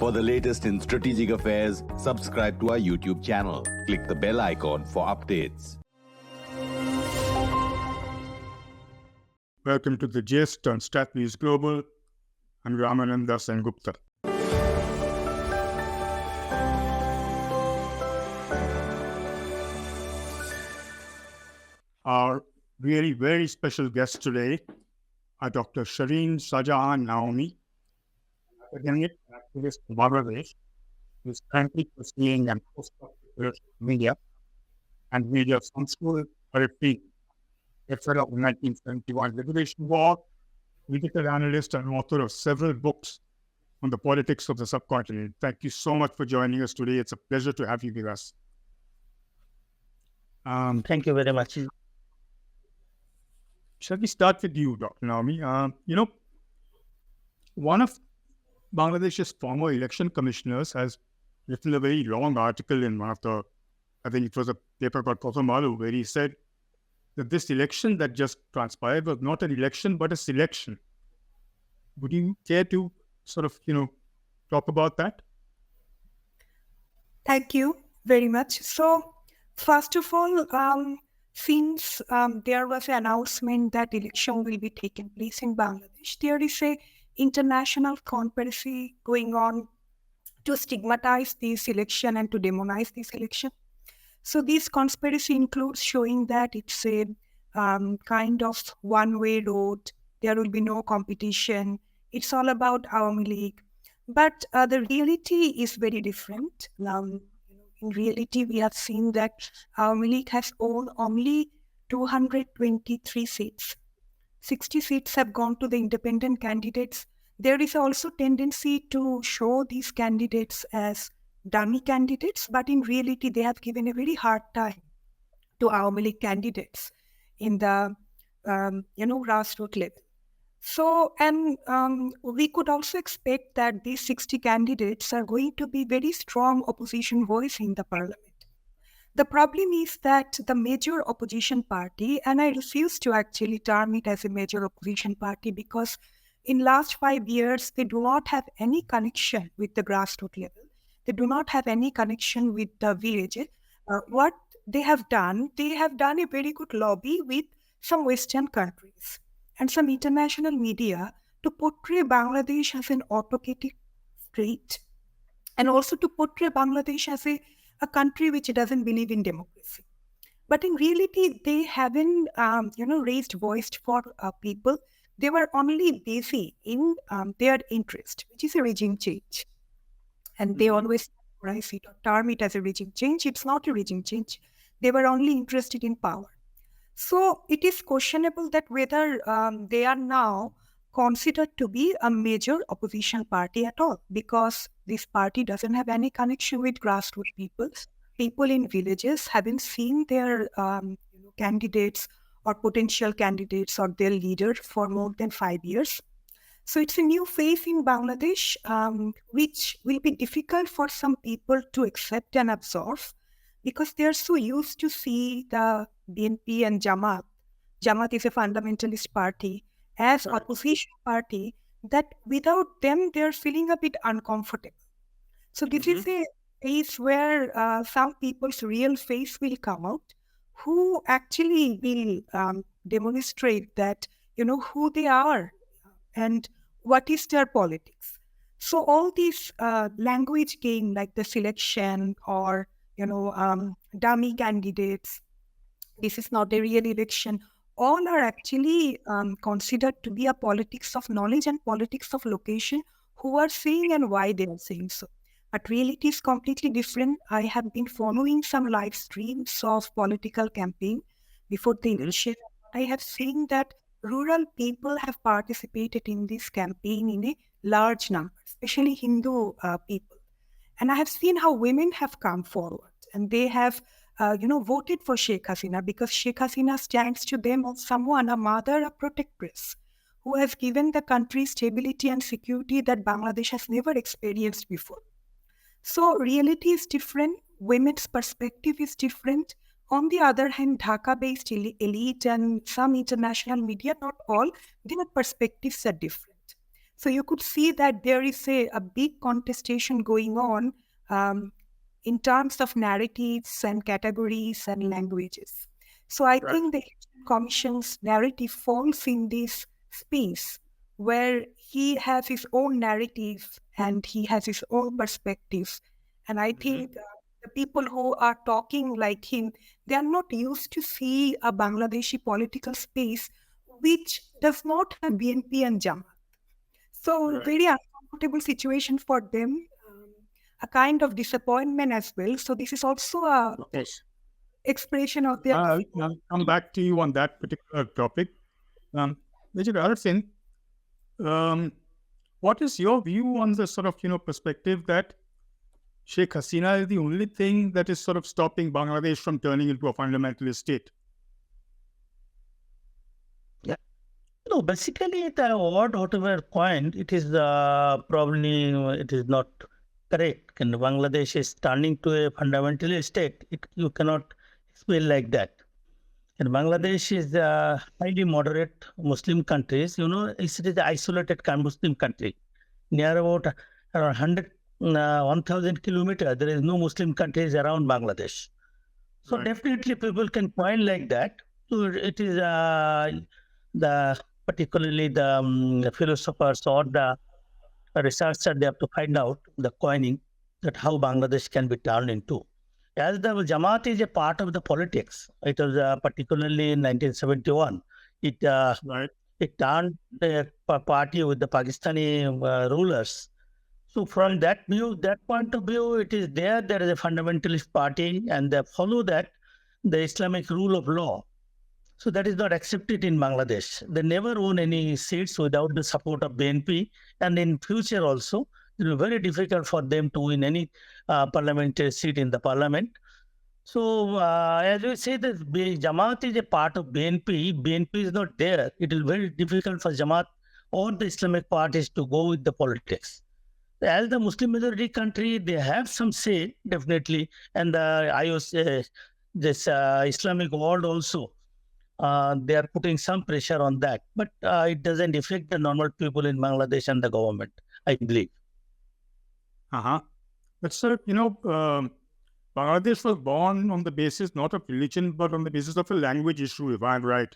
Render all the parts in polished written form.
For the latest in strategic affairs, subscribe to our YouTube channel. Click the bell icon for updates. Welcome to the gist on Stat News Global. I'm Ramananda Sengupta. Our really very special guests today are Dr. Sharin Shajahan Naomi, academic activist in Bangladesh, who is currently pursuing a post-doctoral media and media from school therapy, author of the 1971 Liberation War, political analyst and author of several books on the politics of the subcontinent. Thank you so much for joining us today. It's a pleasure to have you with us. Thank you very much. Shall we start with you, Dr. Naomi? One of Bangladesh's former election commissioners has written a very long article in one of the, I think it was a paper called Kosomalu, where he said that this election that just transpired was not an election, but a selection. Would you care to sort of, talk about that? Thank you very much. So, first of all, since there was an announcement that election will be taking place in Bangladesh, there is a international conspiracy going on to stigmatize this election and to demonize this election. So this conspiracy includes showing that it's a kind of one-way road. There will be no competition. It's all about Awami League. But the reality is very different. In reality, we have seen that Awami League has won only 223 seats. 60 seats have gone to the independent candidates. There is also tendency to show these candidates as dummy candidates, but in reality, they have given a very hard time to Awami League candidates in the grassroots level. So, and we could also expect that these 60 candidates are going to be very strong opposition voice in the parliament. The problem is that the major opposition party, and I refuse to actually term it as a major opposition party because in last 5 years, they do not have any connection with the grassroots level. They do not have any connection with the village. What they have done a very good lobby with some Western countries and some international media to portray Bangladesh as an autocratic state and also to portray Bangladesh as a country which doesn't believe in democracy. But in reality, they haven't, raised voice for people. They were only busy in their interest, which is a regime change. And they always price it or term it as a regime change. It's not a regime change. They were only interested in power. So it is questionable that whether they are now considered to be a major opposition party at all, because this party doesn't have any connection with grassroots people. People in villages haven't seen their candidates or potential candidates or their leader for more than 5 years. So it's a new phase in Bangladesh, which will be difficult for some people to accept and absorb because they're so used to see the BNP and Jamaat. Jamaat is a fundamentalist party as opposition party that without them, they're feeling a bit uncomfortable. So this is a phase where some people's real face will come out who actually will demonstrate that, who they are and what is their politics. So all these language game like the selection or, dummy candidates, this is not a real election, all are actually considered to be a politics of knowledge and politics of location, who are saying and why they are saying so. But reality is completely different. I have been following some live streams of political campaign before the election. I have seen that rural people have participated in this campaign in a large number, especially Hindu people. And I have seen how women have come forward and they have, voted for Sheikh Hasina because Sheikh Hasina stands to them as someone, a mother, a protectress, who has given the country stability and security that Bangladesh has never experienced before. So reality is different. Women's perspective is different. On the other hand, Dhaka-based elite and some international media, not all, their perspectives are different. So you could see that there is a big contestation going on in terms of narratives and categories and languages. So I think the Election Commission's narrative falls in this space where he has his own narrative and he has his own perspectives. And I think the people who are talking like him, they are not used to see a Bangladeshi political space which does not have BNP and Jamaat. So very uncomfortable situation for them, a kind of disappointment as well. So this is also a expression of their... I'll come back to you on that particular topic. Mr. Arsin, what is your view on the sort of, perspective that Sheikh Hasina is the only thing that is sort of stopping Bangladesh from turning into a fundamentalist state? Yeah. No, basically the word, whatever coined, it is probably it is not correct. And Bangladesh is turning to a fundamentalist state. You cannot explain like that. And Bangladesh is a highly moderate Muslim country. It is an isolated Muslim country. Near about around 1,000 kilometers, there is no Muslim countries around Bangladesh. So definitely people can point like that. So it is particularly the philosophers or the researchers, they have to find out the coining that how Bangladesh can be turned into. As the Jamaat is a part of the politics, it was particularly in 1971. It turned the party with the Pakistani rulers. So from that point of view, it is there is a fundamentalist party and they follow that, the Islamic rule of law. So that is not accepted in Bangladesh. They never won any seats without the support of BNP. And in future also, it will be very difficult for them to win any parliamentary seat in the parliament. So as we say that Jamaat is a part of BNP, BNP is not there. It is very difficult for Jamaat or the Islamic parties to go with the politics. As the Muslim majority country, they have some say, definitely. And the IOC, this Islamic world also, they are putting some pressure on that. But it doesn't affect the normal people in Bangladesh and the government, I believe. But sir, Bangladesh was born on the basis not of religion, but on the basis of a language issue, if I'm right.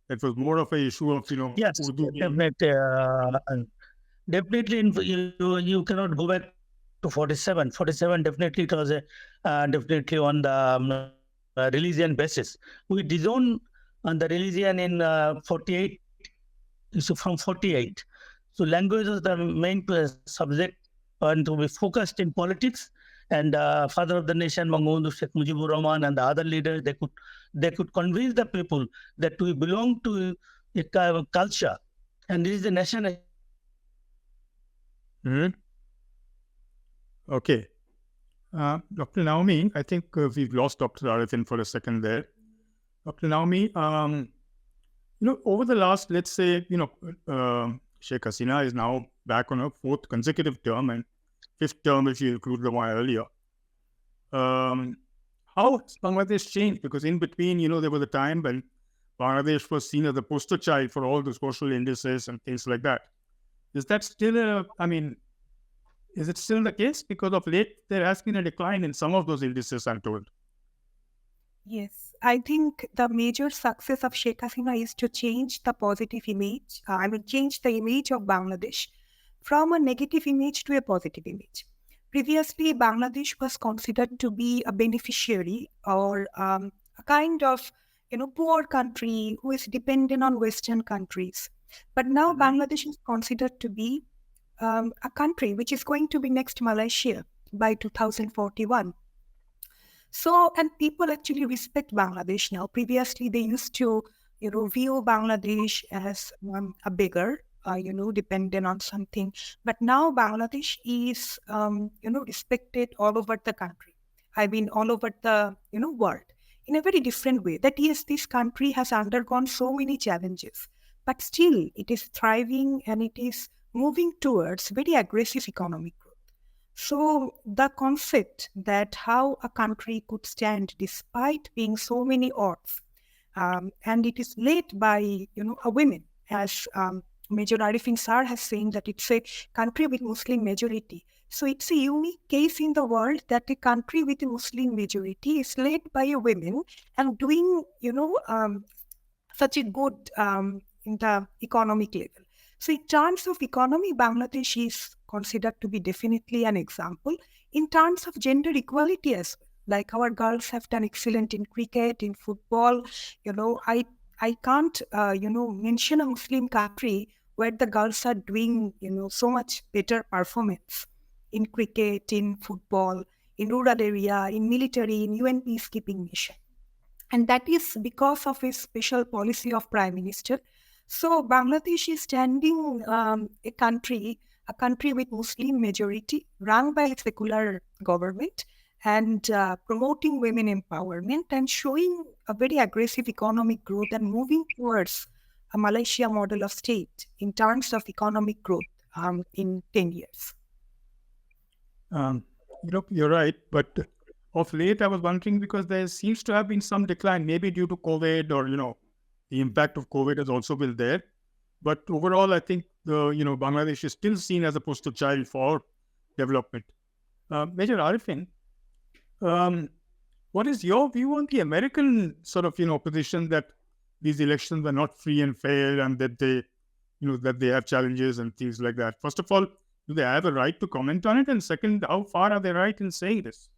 It was more of an issue of, yes, Urdu. Definitely, you cannot go back to 47. 47, definitely it was definitely on the religion basis. We disowned on the religion in 48, so from 48. So language was the main subject and to be focused in politics. And father of the nation, Bangabandhu Sheikh Mujibur Rahman and the other leaders, they could convince the people that we belong to a culture and this is the nation. Okay. Dr. Naomi, I think we've lost Dr. Arifin for a second there. Dr. Naomi, over the last, let's say, Sheikh Hasina is now back on her fourth consecutive term and fifth term if you include the one earlier. How has Bangladesh changed? Because in between, there was a time when Bangladesh was seen as the poster child for all the social indices and things like that. Is that still is it still the case? Because of late, there has been a decline in some of those indices, I'm told. Yes, I think the major success of Sheikh Hasina is to change the positive image. Change the image of Bangladesh from a negative image to a positive image. Previously, Bangladesh was considered to be a beneficiary or a kind of, poor country who is dependent on Western countries. But now Bangladesh is considered to be a country which is going to be next Malaysia by 2041. So, and people actually respect Bangladesh now. Previously, they used to, view Bangladesh as a beggar, dependent on something. But now Bangladesh is, respected all over the country. All over the, world in a very different way. That yes, this country has undergone so many challenges, but still it is thriving and it is moving towards very aggressive economic growth. So the concept that how a country could stand despite being so many odds, and it is led by a women as Major Arifin Sir has saying that it's a country with Muslim majority. So it's a unique case in the world that a country with a Muslim majority is led by a women and doing, such a good in the economic level. So in terms of economy, Bangladesh is considered to be definitely an example. In terms of gender equality as well, like our girls have done excellent in cricket, in football. I can't, mention a Muslim country where the girls are doing, so much better performance in cricket, in football, in rural area, in military, in UN peacekeeping mission. And that is because of a special policy of Prime Minister. So Bangladesh is standing a country with Muslim majority, run by a secular government, and promoting women empowerment and showing a very aggressive economic growth and moving towards a Malaysia model of state in terms of economic growth in 10 years. You're right, but of late I was wondering because there seems to have been some decline, maybe due to COVID or, the impact of COVID has also been there. But overall, I think Bangladesh is still seen as a poster child for development. Major Arifin, what is your view on the American sort of, position that these elections are not free and fair and that they have challenges and things like that? First of all, do they have a right to comment on it? And second, how far are they right in saying this?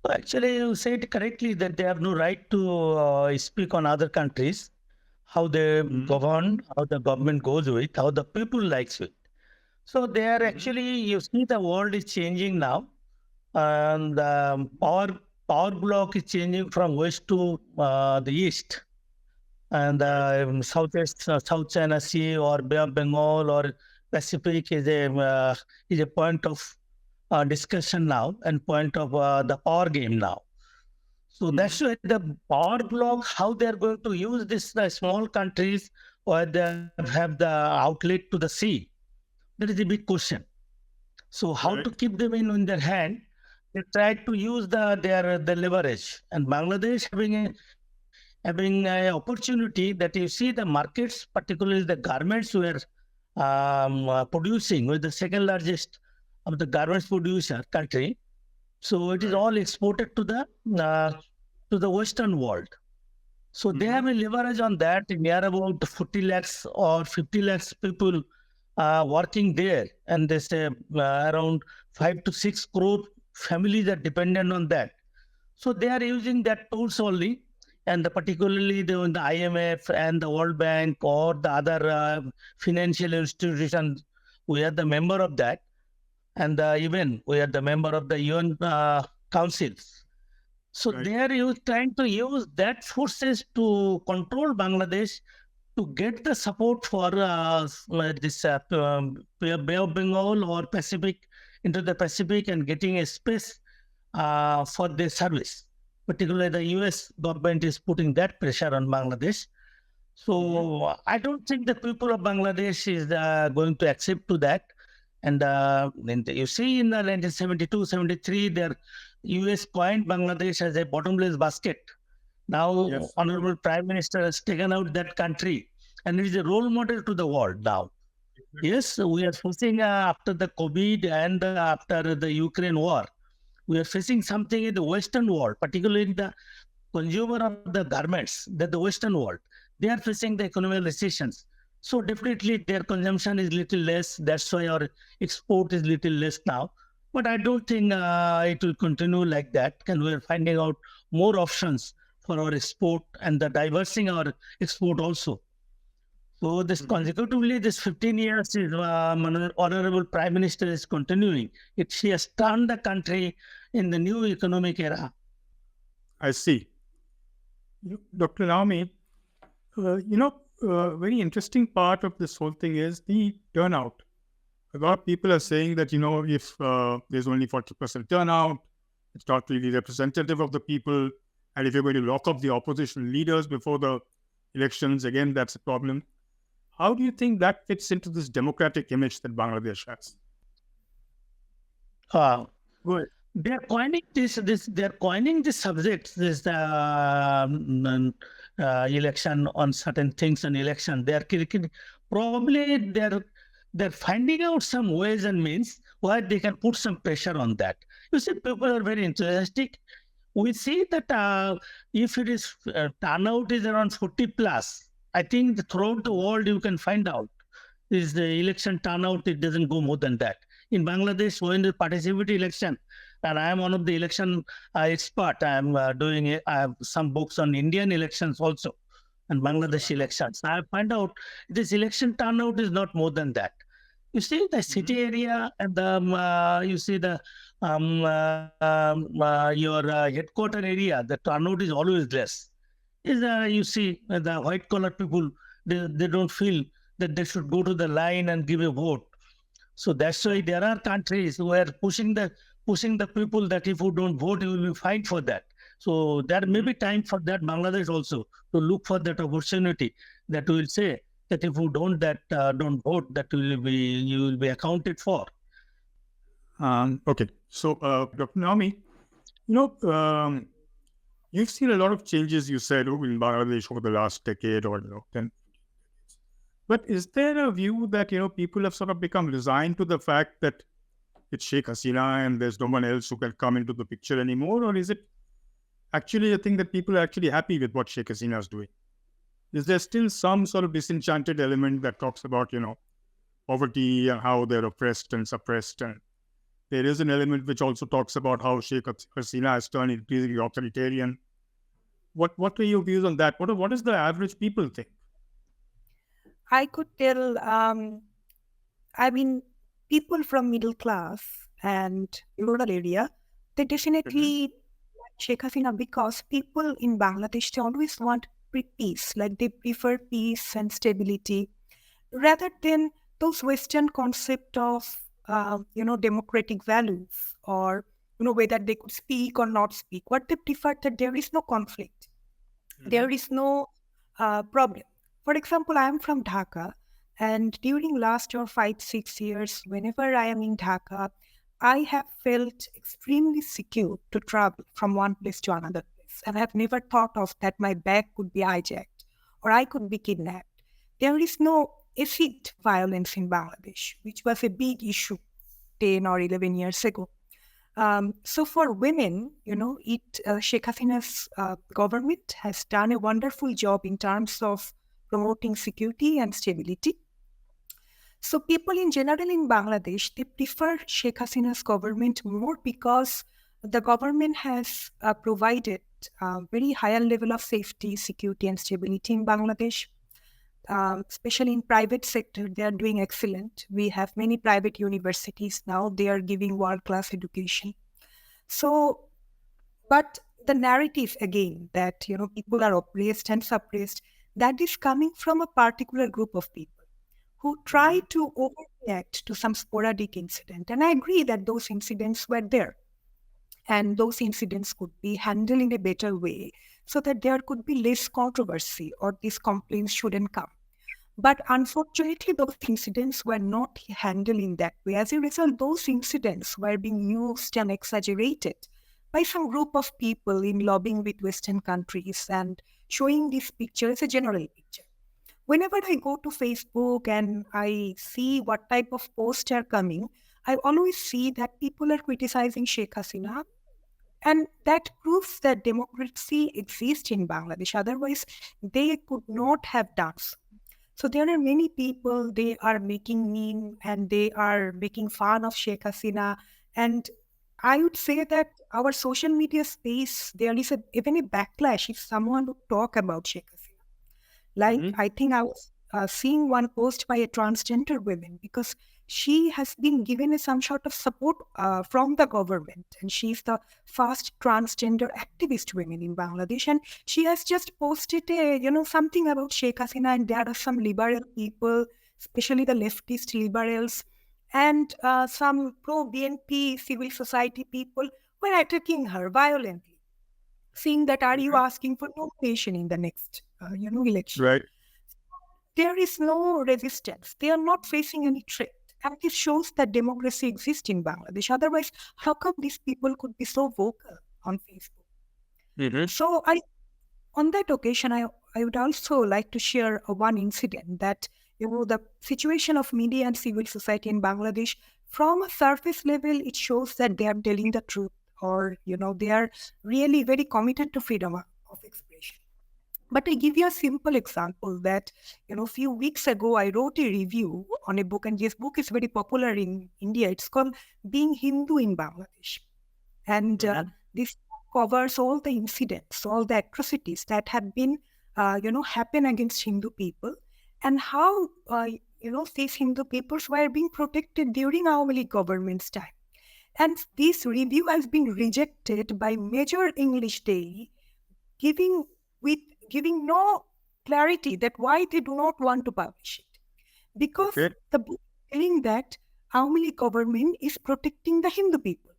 Actually, you said correctly that they have no right to speak on other countries, how they govern, how the government goes with, how the people likes it. So they are actually, you see the world is changing now, and power block is changing from west to the east, and South China Sea or Bay of Bengal or Pacific is a point of discussion now and point of the power game now. So that's why the power block, how they are going to use this small countries or they have the outlet to the sea, that is a big question. So how to keep them in their hand? They try to use the leverage, and Bangladesh having an opportunity that you see the markets, particularly the garments were producing, with the second largest of the garments producer country. So it is all exported to the Western world. So they have a leverage on that. Near about 40 lakhs or 50 lakhs people working there, and they say around 5 to 6 crore families are dependent on that. So they are using that tools only, and particularly the IMF and the World Bank or the other financial institutions, we are the member of that, and even we are the member of the UN councils. So they are trying to use that forces to control Bangladesh to get the support for this Bay of Bengal or Pacific, into the Pacific, and getting a space for their service. Particularly the US government is putting that pressure on Bangladesh. So I don't think the people of Bangladesh is going to accept to that. And you see in the 1972-73, their US coined Bangladesh as a bottomless basket. Now, Honorable Prime Minister has taken out that country, and it is a role model to the world now. Yes, we are facing after the COVID and after the Ukraine war, we are facing something in the Western world, particularly in the consumer of the garments, that the Western world, they are facing the economic recessions. So definitely their consumption is little less. That's why our export is little less now. But I don't think it will continue like that. And we're finding out more options for our export and the diversing our export also. So this consecutively, this 15 years is Honorable Prime Minister is continuing. She has turned the country in the new economic era. I see. Dr. Naomi, very interesting part of this whole thing is the turnout. A lot of people are saying that, if there's only 40% turnout, it's not really representative of the people. And if you're going to lock up the opposition leaders before the elections, again, that's a problem. How do you think that fits into this democratic image that Bangladesh has? Good. They are coining this. They are coining this subject. This election on certain things on election. Probably they're finding out some ways and means where they can put some pressure on that. You see, people are very enthusiastic. We see that if it is turnout is around 40 plus, I think throughout the world you can find out is the election turnout, it doesn't go more than that. In Bangladesh, when the participatory election, and I am one of the election expert, I am I have some books on Indian elections also and Bangladesh elections. I find out this election turnout is not more than that. You see the city area and you see the your headquarter area, the turnout is always less. You see the white collar people, they don't feel that they should go to the line and give a vote. So that's why there are countries who are pushing the people that if you don't vote, you will be fined for that. So there may be time for that Bangladesh also to look for that opportunity that will say that if you don't vote, that you will be accounted for. Okay, so Dr. Naomi, you've seen a lot of changes, you said, in Bangladesh over the last decade or 10. But is there a view that people have sort of become resigned to the fact that it's Sheikh Hasina and there's no one else who can come into the picture anymore, or is it actually a thing that people are actually happy with what Sheikh Hasina is doing? Is there still some sort of disenchanted element that talks about poverty and how they're oppressed and suppressed, and there is an element which also talks about how Sheikh Hasina has turned increasingly authoritarian? What are your views on that? What does the average people think? I could tell, people from middle class and rural area, they definitely like Sheikh Hasina because people in Bangladesh, they always want peace, like they prefer peace and stability rather than those Western concept of, democratic values or, whether they could speak or not speak. What they prefer that there is no conflict. There is no problem. For example, I am from Dhaka, and during last 5-6 years, whenever I am in Dhaka, I have felt extremely secure to travel from one place to another place. And I have never thought of that my bag could be hijacked or I could be kidnapped. There is no acid violence in Bangladesh, which was a big issue 10 or 11 years ago. So for women, Sheikh Hasina's government has done a wonderful job in terms of promoting security and stability. So people in general in Bangladesh, they prefer Sheikh Hasina's government more because the government has provided a very higher level of safety, security, and stability in Bangladesh. Especially in private sector, they are doing excellent. We have many private universities now. They are giving world-class education. So, but the narrative again that, people are oppressed and suppressed, that is coming from a particular group of people who try to overreact to some sporadic incident. And I agree that those incidents were there. And those incidents could be handled in a better way so that there could be less controversy or these complaints shouldn't come. But unfortunately, those incidents were not handled in that way. As a result, those incidents were being used and exaggerated by some group of people in lobbying with Western countries and showing this picture as a general picture. Whenever I go to Facebook and I see what type of posts are coming, I always see that people are criticizing Sheikh Hasina. And that proves that democracy exists in Bangladesh. Otherwise, they could not have done so. So there are many people, they are making meme and they are making fun of Sheikh Hasina. And I would say that our social media space, there is even a backlash if someone would talk about Sheikh Hasina. Like, I think I was seeing one post by a transgender woman because she has been given some sort of support from the government. And she's the first transgender activist woman in Bangladesh. And she has just posted something about Sheikh Hasina, and there are some liberal people, especially the leftist liberals, and some pro-BNP civil society people were attacking her violently, saying that, are you asking for nomination in the next election? Right. There is no resistance. They are not facing any threat. And this shows that democracy exists in Bangladesh. Otherwise, how come these people could be so vocal on Facebook? So on that occasion, I I would also like to share one incident that, the situation of media and civil society in Bangladesh, from a surface level, it shows that they are telling the truth, or, they are really very committed to freedom of expression. But I give you a simple example that, a few weeks ago, I wrote a review on a book, and this book is very popular in India. It's called Being Hindu in Bangladesh. And this covers all the incidents, all the atrocities that have been, happen against Hindu people, and how, these Hindu peoples were being protected during Awami League government's time. And this review has been rejected by major English daily, giving no clarity that why they do not want to publish it. Because the book is saying that Awami League government is protecting the Hindu people.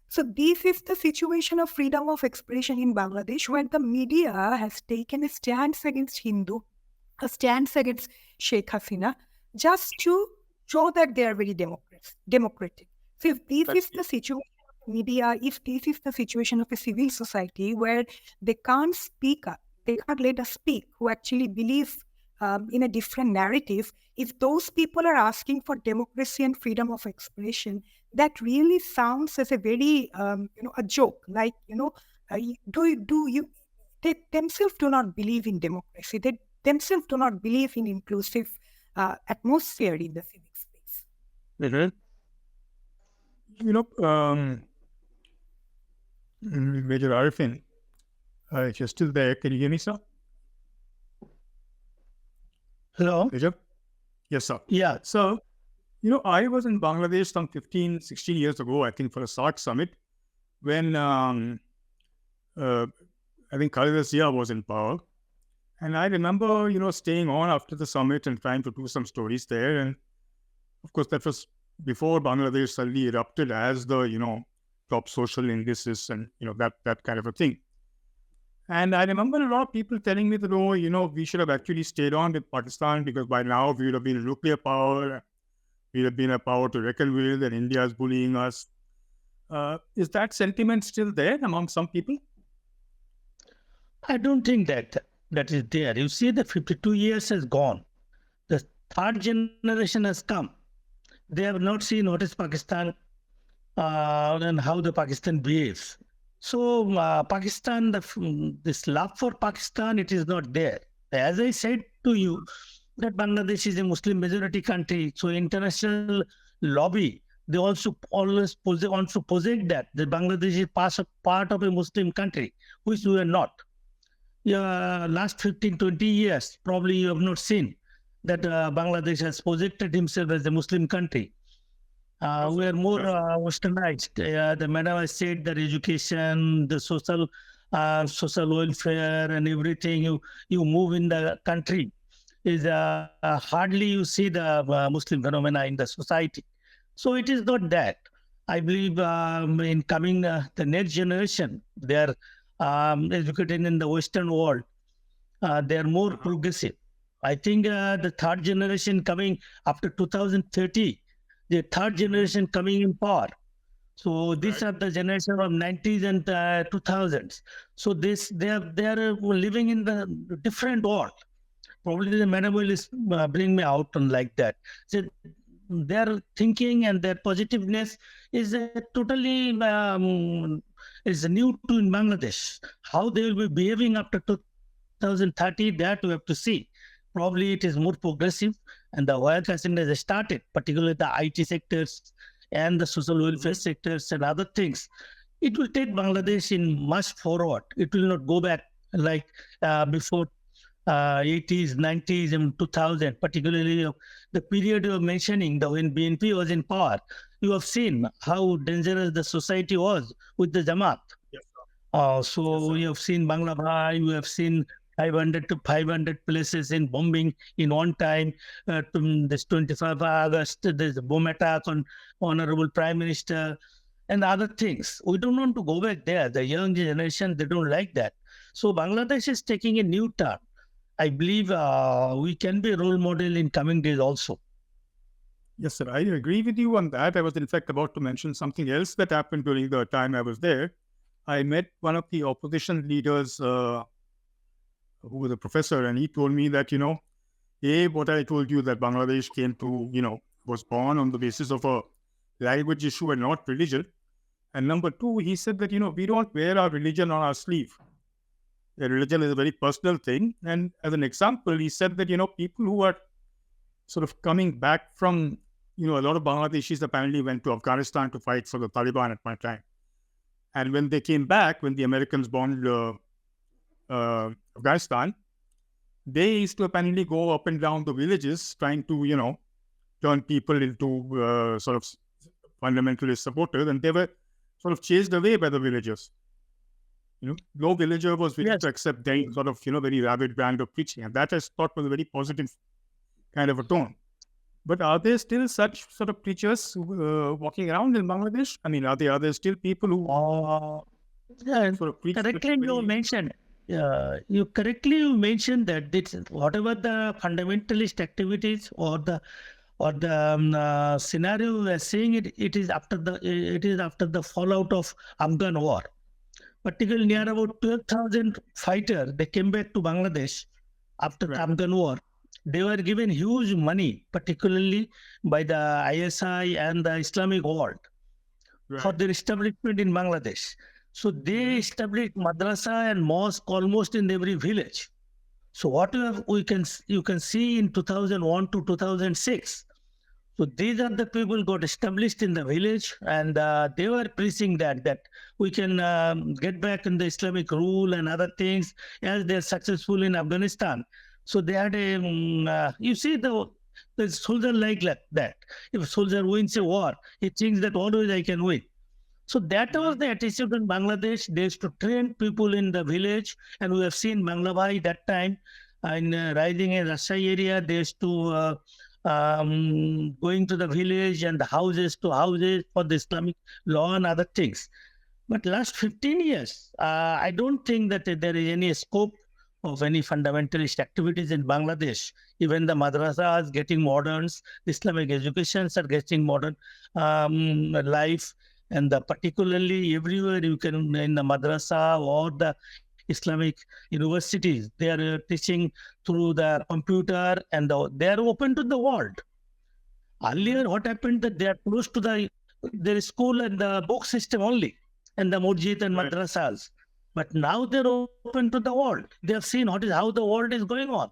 So this is the situation of freedom of expression in Bangladesh, where the media has taken a stance against Hindu, a stance against Sheikh Hasina, just to show that they are very democratic. So if this is the situation of media, if this is the situation of a civil society where they can't speak up, they can't let us speak, who actually believe in a different narrative, if those people are asking for democracy and freedom of expression, that really sounds as a very, a joke. Like, they themselves do not believe in democracy. They themselves do not believe in inclusive atmosphere in the civic space. Major Arifin, if you're still there, can you hear me, sir? Hello? Major? Yes, sir. Yeah. So, I was in Bangladesh some 15, 16 years ago, I think, for a SARC summit, when I think Khaleda Zia was in power. And I remember, staying on after the summit and trying to do some stories there. And of course, that was before Bangladesh suddenly erupted as the, top social indices and, that kind of a thing. And I remember a lot of people telling me that, we should have actually stayed on with Pakistan, because by now we would have been a nuclear power. We'd have been a power to reckon with, and India is bullying us. Is that sentiment still there among some people? I don't think that is there. You see, the 52 years has gone. The third generation has come. They have not seen what is Pakistan and how the Pakistan behaves. So Pakistan, this love for Pakistan, it is not there. As I said to you, that Bangladesh is a Muslim majority country. So international lobby, they also always posit that Bangladesh is part of a Muslim country, which we are not. Last 15, 20 years, probably you have not seen that Bangladesh has posited himself as a Muslim country. We are more westernized. The madam has said that education, the social welfare and everything you move in the country is hardly you see the Muslim phenomena in the society. So it is not that. I believe in coming the next generation, they are educated in the Western world. They are more progressive. I think the third generation coming after 2030, the third generation coming in power. So these are the generation of 90s and 2000s. So they are living in the different world. Probably the madam will bring me out on like that. So their thinking and their positiveness is totally is new to in Bangladesh. How they will be behaving after 2030, that we have to see. Probably it is more progressive, and the work has started, particularly the IT sectors and the social welfare sectors and other things. It will take Bangladesh in much forward. It will not go back like before 80s, 90s, and 2000, particularly the period you are mentioning, when BNP was in power. You have seen how dangerous the society was with the Jamaat. Yes, we have seen Bangla Bhai, we have seen 500 to 500 places in bombing in one time. This 25 August, there's a bomb attack on Honorable Prime Minister and other things. We don't want to go back there. The young generation, they don't like that. So Bangladesh is taking a new turn. I believe we can be a role model in coming days also. Yes, sir. I agree with you on that. I was, in fact, about to mention something else that happened during the time I was there. I met one of the opposition leaders who was a professor, and he told me that, what I told you, that Bangladesh came to, was born on the basis of a language issue and not religion. And number two, he said that, we don't wear our religion on our sleeve. The religion is a very personal thing. And as an example, he said that, people who are sort of coming back from, a lot of Bangladeshis apparently went to Afghanistan to fight for the Taliban at one time. And when they came back, when the Americans bombed Afghanistan, they used to apparently go up and down the villages trying to, turn people into sort of fundamentalist supporters, and they were sort of chased away by the villagers. No villager was willing to accept their sort of, very rabid brand of preaching. And that I thought was a very positive kind of a tone. But are there still such sort of preachers walking around in Bangladesh? I mean, are there still people who sort of preach? Correctly you mentioned. You mentioned that whatever the fundamentalist activities or the scenario we are seeing, it is after the fallout of Afghan war. Particularly near about 12,000 fighters, they came back to Bangladesh after the Afghan war. They were given huge money, particularly by the ISI and the Islamic world, for their establishment in Bangladesh. So they established madrasa and mosque almost in every village. So what you can see in 2001 to 2006. So these are the people got established in the village, and they were preaching that we can get back in the Islamic rule and other things as they are successful in Afghanistan. So they had you see the soldier like that. If a soldier wins a war, he thinks that always I can win. So that was the attitude in Bangladesh. They used to train people in the village, and we have seen Bangla Bhai that time in rising in Rajshahi area. They used to going to the village and the houses to houses for the Islamic law and other things. But last 15 years, I don't think that there is any scope of any fundamentalist activities in Bangladesh. Even the madrasas getting modern, the Islamic educations are getting modern life, and particularly everywhere you can in the madrasa or the Islamic universities, they are teaching through the computer, and they are open to the world. Earlier, what happened that they are close to their school and the book system only, and the masjid and madrasas. But now they're open to the world. They have seen how the world is going on.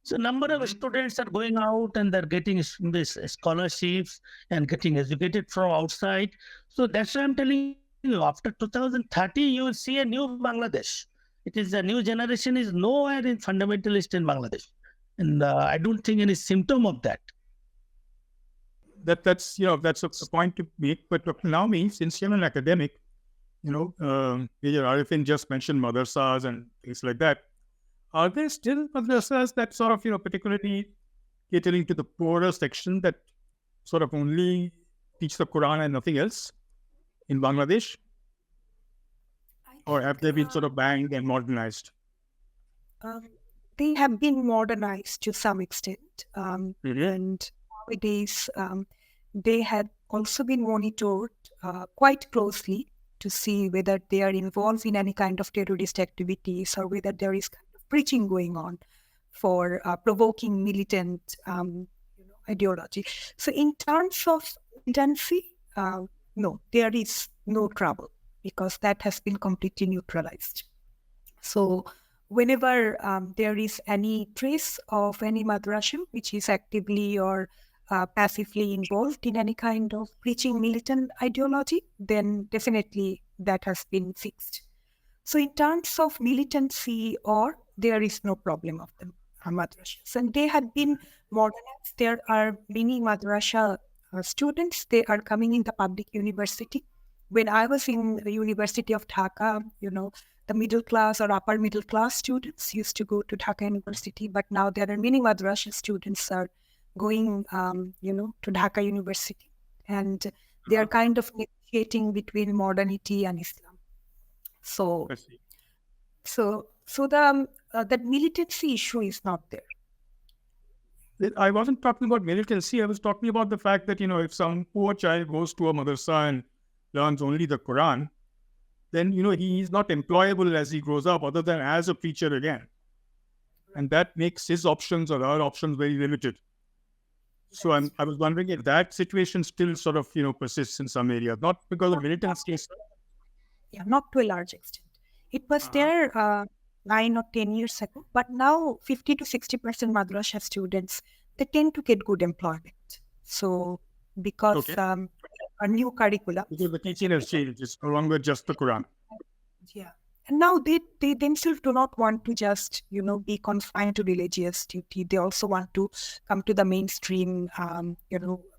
So number of students are going out and they're getting scholarships and getting educated from outside. So that's why I'm telling you, after 2030, you will see a new Bangladesh. It is a new generation is nowhere in fundamentalist in Bangladesh. And I don't think any symptom of that. That's a point to make. But Dr. Naomi, since you're an academic, Major Arifin just mentioned madrasas and things like that. Are there still madrasas that sort of, particularly catering to the poorer section that sort of only teach the Quran and nothing else in Bangladesh? Or have they been sort of banged and modernized? They have been modernized to some extent. And nowadays, they have also been monitored quite closely to see whether they are involved in any kind of terrorist activities or whether there is kind of preaching going on for provoking militant ideology. So in terms of militancy, no, there is no trouble, because that has been completely neutralized. So whenever there is any trace of any madrasa which is actively or passively involved in any kind of preaching militant ideology, then definitely that has been fixed. So in terms of militancy, there is no problem of the madrasas. And they have been modernized. There are many madrasa students. They are coming in the public university. When I was in the University of Dhaka, the middle class or upper middle class students used to go to Dhaka University, but now there are many madrasa students are going, to Dhaka University, and they are kind of negotiating between modernity and Islam. So the that militancy issue is not there. I wasn't talking about militancy. I was talking about the fact that, if some poor child goes to a madrasa and learns only the Quran, then, he is not employable as he grows up, other than as a preacher again. and that makes his options or our options very limited. So I was wondering if that situation still sort of, persists in some areas, not because of militancy. Yeah, not to a large extent. It was there 9 or 10 years ago, but now 50 to 60% madrasa students, they tend to get good employment. So because a new curriculum. Because the teaching has changed. It's no longer just the Quran. Yeah. And now they themselves do not want to just, be confined to religious duty. They also want to come to the mainstream,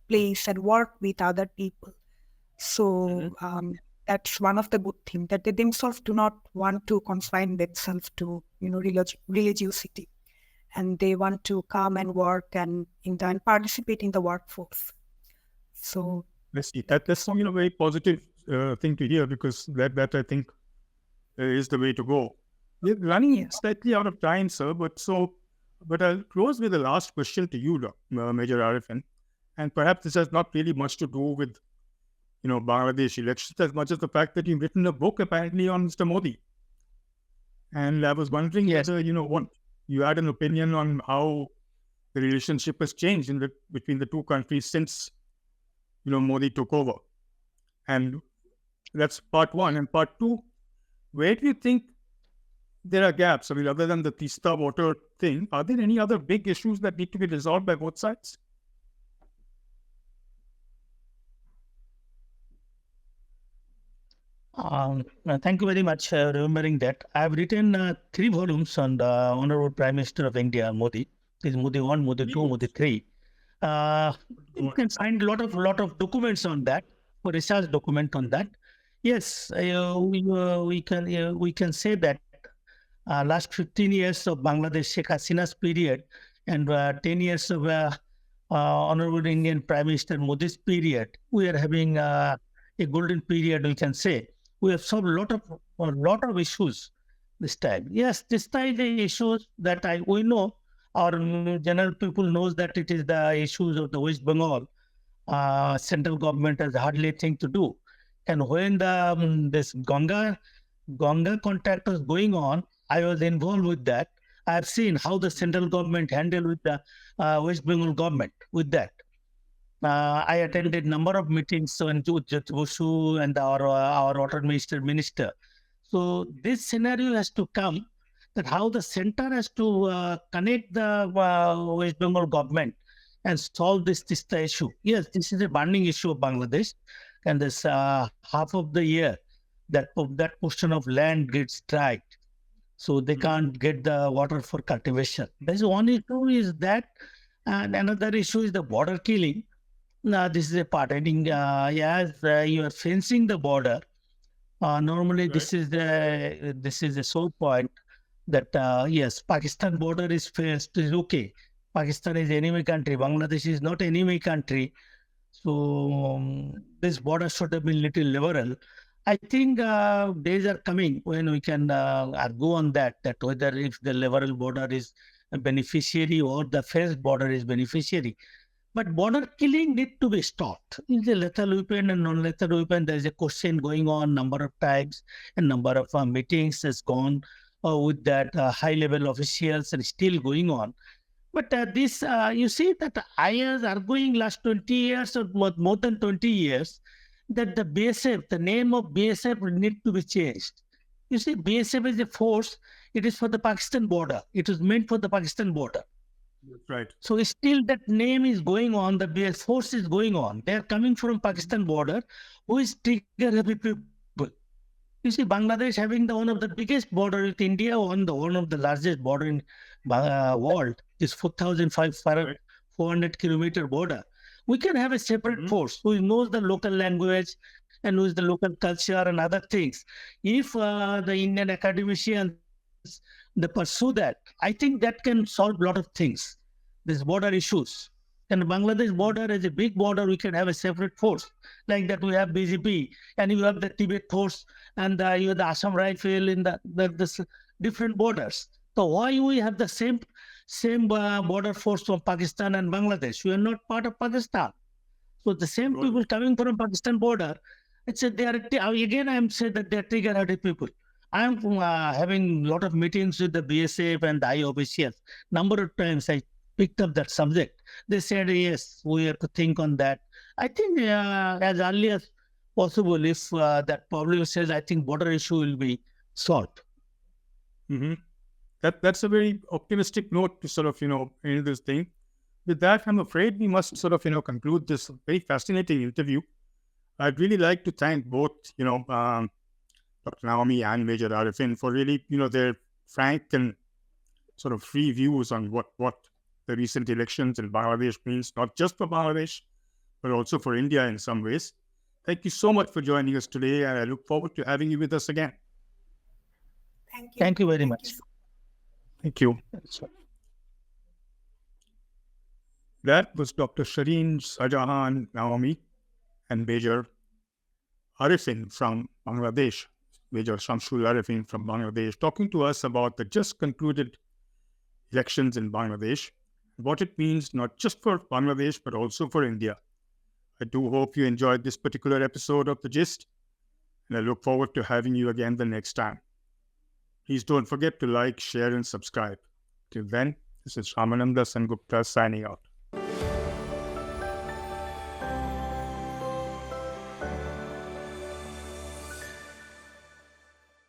place and work with other people. So that's one of the good things, that they themselves do not want to confine themselves to, religiosity. And they want to come and work and participate in the workforce. So let's see. That's a very positive thing to hear, because that I think is the way to go. We're running slightly out of time, sir, but I'll close with the last question to you, Major Arifin. And perhaps this has not really much to do with, Bangladesh elections, as much as the fact that you've written a book apparently on Mr. Modi. And I was wondering whether, what you had an opinion on how the relationship has changed between the two countries since, Modi took over. And that's part one. And part two, where do you think there are gaps? I mean, other than the Tista water thing, are there any other big issues that need to be resolved by both sides? Thank you very much for remembering that. I have written 3 volumes on the Honorable Prime Minister of India, Modi. This is Modi 1, Modi 2, Modi 3. You can find a lot of documents on that, research document on that. Yes, we can say that last 15 years of Bangladesh Sheikh Hasina's period and 10 years of Honorable Indian Prime Minister Modi's period, we are having a golden period, we can say. We have solved a lot of issues this time. Yes, this time the issues that we know, our general people knows that it is the issues of the West Bengal. Central government has hardly anything to do. And when this Ganga contract was going on, I was involved with that. I have seen how the central government handled with the West Bengal government with that. I attended number of meetings with Bosu and our water minister. So this scenario has to come, that how the center has to connect the West Bengal government and solve this issue. Yes, this is a burning issue of Bangladesh, and this half of the year that portion of land gets dried, so they can't get the water for cultivation. There's one issue is that, and another issue is the border killing. Now, this is a part. I think, you are fencing the border. Normally, right. This is the sole point that yes, Pakistan border is fenced. Is okay. Pakistan is enemy country. Bangladesh is not enemy country. So this border should have been little liberal. I think days are coming when we can argue on that whether if the liberal border is a beneficiary or the fenced border is beneficiary. But border killing need to be stopped. Is a lethal weapon and non-lethal weapon? There is a question going on number of times, and number of meetings has gone with that high-level officials and still going on. But this, you see that IS are going last 20 years or more than 20 years, that the BSF, the name of BSF need to be changed. You see, BSF is a force. It is for the Pakistan border. It is meant for the Pakistan border. That's right. So still that name is going on, the BS force is going on. They are coming from Pakistan border, who is trigger-happy people. You see, Bangladesh having one of the biggest border with India, one of the largest border in world, is 4,400 kilometer border. We can have a separate force who knows the local language and knows the local culture and other things. If the Indian academicians they pursue that, I think that can solve a lot of things, these border issues. And Bangladesh border is a big border, we can have a separate force. Like that we have BGP, and you have the Tibet force, and you have the Assam Rifle in the different borders. So why we have the same border force from Pakistan and Bangladesh? We are not part of Pakistan. So the same people coming from Pakistan border, they are, again I am saying that they are trigger-happy people. I'm having a lot of meetings with the BSF and the I officials. Number of times I picked up that subject. They said, yes, we have to think on that. I think as early as possible, if that problem says, I think border issue will be solved. Mm-hmm. That's a very optimistic note to sort of, end this thing. With that, I'm afraid we must sort of, conclude this very fascinating interview. I'd really like to thank both, Dr. Naomi and Major Arifin for really, their frank and sort of free views on what the recent elections in Bangladesh means, not just for Bangladesh, but also for India in some ways. Thank you so much for joining us today, and I look forward to having you with us again. Thank you. Thank you very much. Thank you. That was Dr. Sharin Shajahan Naomi and Major Arifin from Bangladesh, Major Shamsul Arifin from Bangladesh, talking to us about the just concluded elections in Bangladesh, what it means not just for Bangladesh, but also for India. I do hope you enjoyed this particular episode of The Gist, and I look forward to having you again the next time. Please don't forget to like, share, and subscribe. Till then, this is Ramananda Sengupta signing out.